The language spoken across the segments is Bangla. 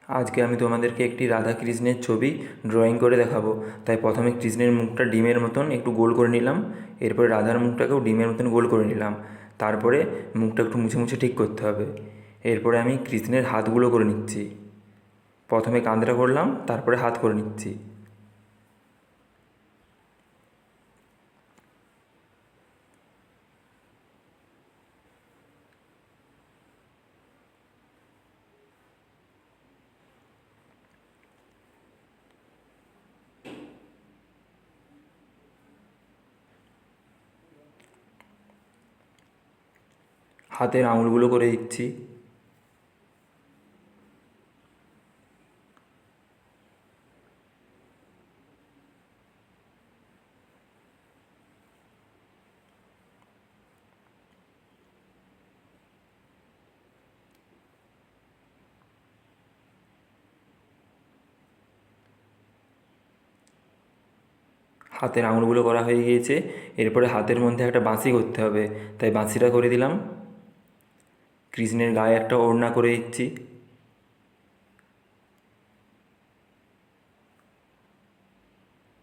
আজকে আমি তোমাদেরকে একটি রাধা কৃষ্ণের ছবি ড্রয়িং করে দেখাবো। তাই প্রথমে কৃষ্ণের মুখটা ডিমের মতন একটু গোল করে নিলাম, এরপরে রাধার মুখটাকেও ডিমের মতন গোল করে নিলাম। তারপরে মুখটা একটু মুছে মুছে ঠিক করতে হবে। এরপরে আমি কৃষ্ণের হাতগুলো করে নিচ্ছি। প্রথমে কাঁধটা করলাম, তারপরে হাত করে নিচ্ছি। হাতের আঙুলগুলো করে দিচ্ছি। হাতের আঙুলগুলো করা হয়ে গিয়েছে। এরপরে হাতের মধ্যে একটা বাঁশি করতে হবে, তাই বাঁশিটা করে দিলাম। কৃষ্ণের গায়ে একটা ওড়না করে দিচ্ছি।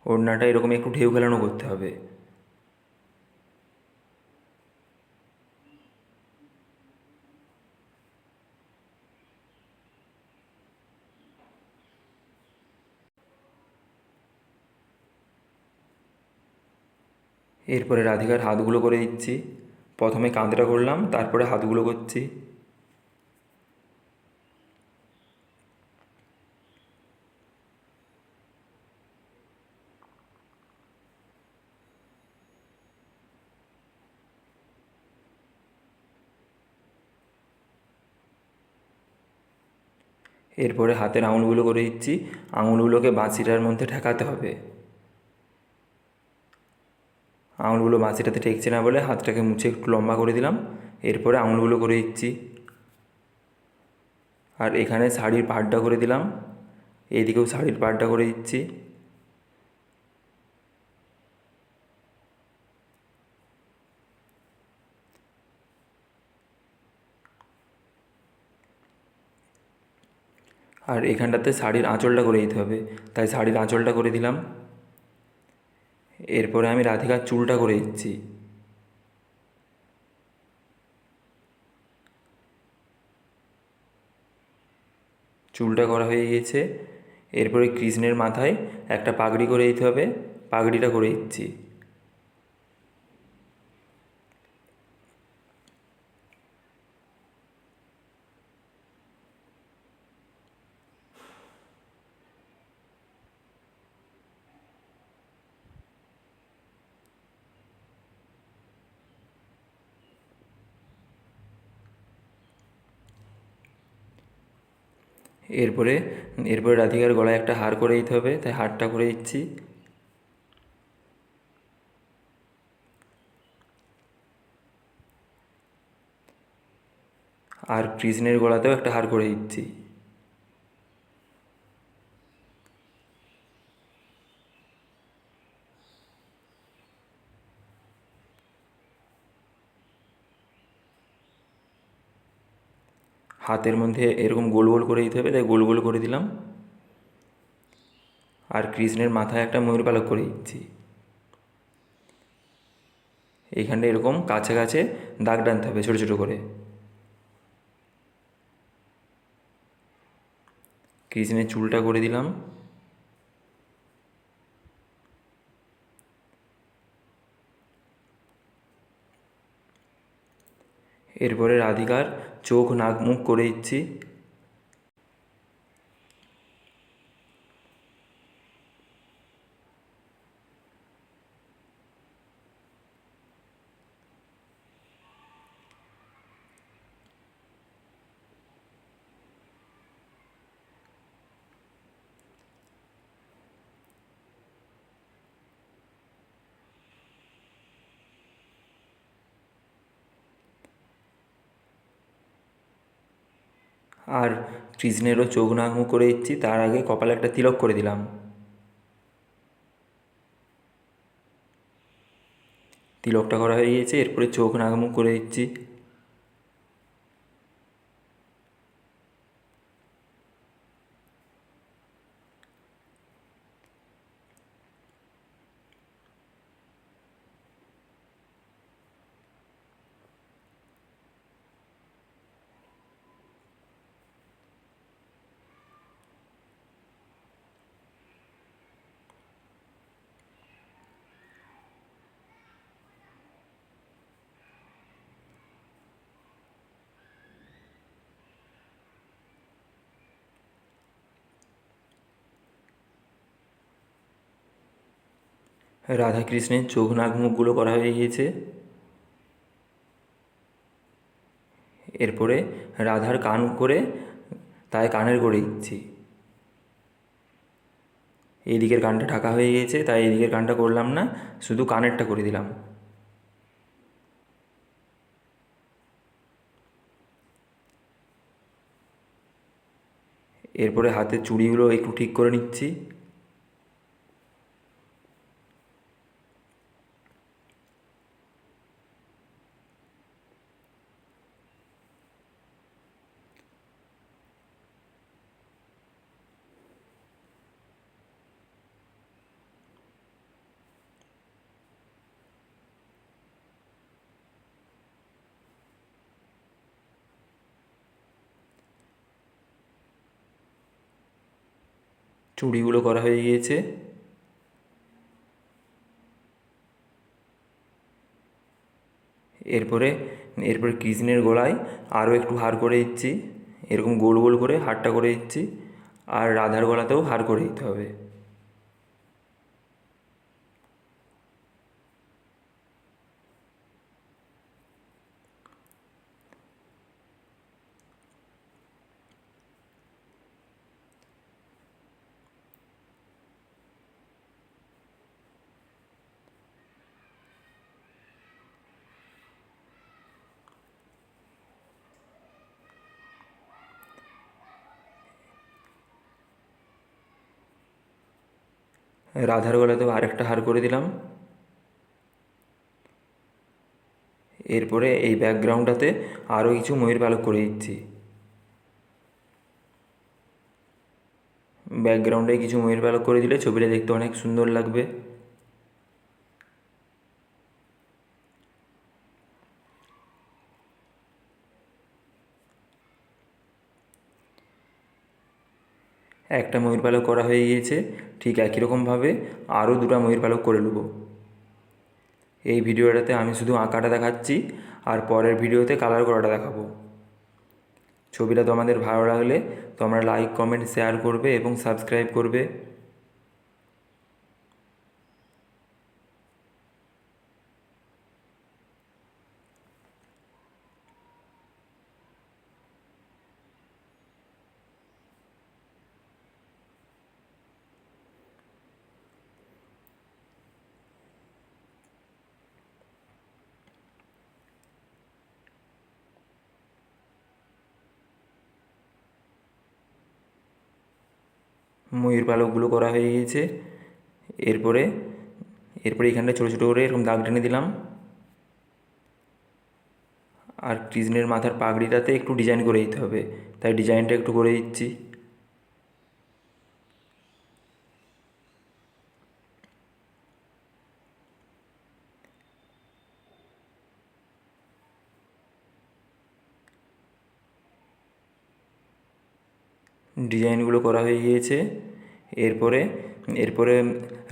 ওড়নাটা এরকম একটু ঢেউ খেলানো করতে হবে। এরপরে রাধিকার হাতগুলো করে দিচ্ছি। প্রথমে কাঁধটা করলাম, তারপরে হাতগুলো করছি। এরপরে হাতের আঙুলগুলো করে দিচ্ছি। আঙুলগুলোকে বাঁশিটার মধ্যে ঠেকাতে হবে। আঙুলগুলো বাঁশিটাতে ঠেকছে না বলে হাতটাকে মুছে একটু লম্বা করে দিলাম। এরপরে আঙুলগুলো করে দিচ্ছি। আর এখানে শাড়ির পাড়টা করে দিলাম। এইদিকেও শাড়ির পাড়টা করে দিচ্ছি। আর এখানটাতে শাড়ির আঁচলটা করে দিতে হবে, তাই শাড়ির আঁচলটা করে দিলাম। এরপরে আমি রাধিকার চুলটা করে দিচ্ছি। চুলটা করা হয়ে গিয়েছে। এরপরে কৃষ্ণের মাথায় একটা পাগড়ি করে দিতে হবে, পাগড়িটা করে দিচ্ছি। এরপরে এরপরে রাধিকার গলায় একটা হার করে দিতে হবে, তাই হারটা করে দিচ্ছি। আর কৃষ্ণের গলাতেও একটা হার করে দিচ্ছি। হাতের মধ্যে এরকম গোল গোল করে দিতে হবে, তাই গোল গোল করে দিলাম। আর কৃষ্ণের মাথায় একটা ময়ূর পালক করে দিচ্ছি। এইখানটা এরকম কাছে কাছে দাগ টানতে হবে ছোটো ছোটো করে। কৃষ্ণের চুলটা করে দিলাম। এরপরে রাধিকার চোখ নাক মুখ করে দিচ্ছি। আর কৃষ্ণেরও চোখ নাক মুখ করে দিচ্ছি, তার আগে কপালে একটা তিলক করে দিলাম। তিলকটা করা হয়ে গিয়েছে। এরপরে চোখ নাক মুখ করে দিচ্ছি। রাধা কৃষ্ণের চোখ নাক মুখগুলো করা হয়ে গিয়েছে। এরপরে রাধার কান করে তাই কানের করে দিচ্ছি। এই দিকের কানটা ঢাকা হয়ে গিয়েছে, তাই এই দিকের কানটা করলাম না, শুধু কানেরটা করে দিলাম। এরপরে হাতের চুড়িগুলো একটু ঠিক করে নিচ্ছি। চুড়িগুলো করা হয়ে গিয়েছে। এরপরে এরপরে কৃষ্ণের গলায় আরও একটু হার করে দিচ্ছি, এরকম গোল গোল করে হারটা করে দিচ্ছি। আর রাধার গলাতেও হার করে দিতে হবে। রাধার গলাতেও আরেকটা হার করে দিলাম। এরপরে এই ব্যাকগ্রাউন্ডটাতে আরও কিছু ময়ূর পালক করে দিচ্ছি। ব্যাকগ্রাউন্ডে কিছু ময়ূর পালক করে দিলে ছবিটা দেখতে অনেক সুন্দর লাগবে। একটা ময়ূর পালক করা হয়ে গিয়েছে, ঠিক একই রকমভাবে আরও দুটো ময়ূর পালক করে নেব। এই ভিডিওটাতে আমি শুধু আঁকাটা দেখাচ্ছি, আর পরের ভিডিওতে কালার করাটা দেখাবো। ছবিটা তোমাদের ভালো লাগলে তোমরা লাইক কমেন্ট শেয়ার করবে এবং সাবস্ক্রাইব করবে। ময়ূর পালকগুলো করা হয়ে গিয়েছে। এরপরে এরপরে এখানটা ছোটো ছোটো করে এরকম দাগ টেনে দিলাম। আর কৃষ্ণের মাথার পাগড়িটাতে একটু ডিজাইন করে দিতে হবে, তাই ডিজাইনটা একটু করে দিচ্ছি। ডিজাইনগুলো করা হয়ে গিয়েছে। এরপরে এরপরে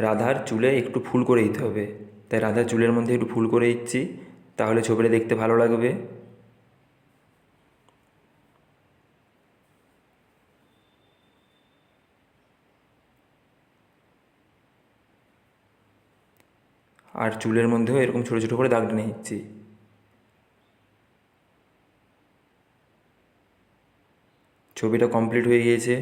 রাধার চুলে একটু ফুল করে দিতে হবে, তাই রাধার চুলের মধ্যে একটু ফুল করে দিচ্ছি, তাহলে ছবিটা দেখতে ভালো লাগবে। আর চুলের মধ্যেও এরকম ছোটো ছোটো করে দাগ টেনে দিচ্ছি। ছবিটা কমপ্লিট হয়ে গিয়েছে।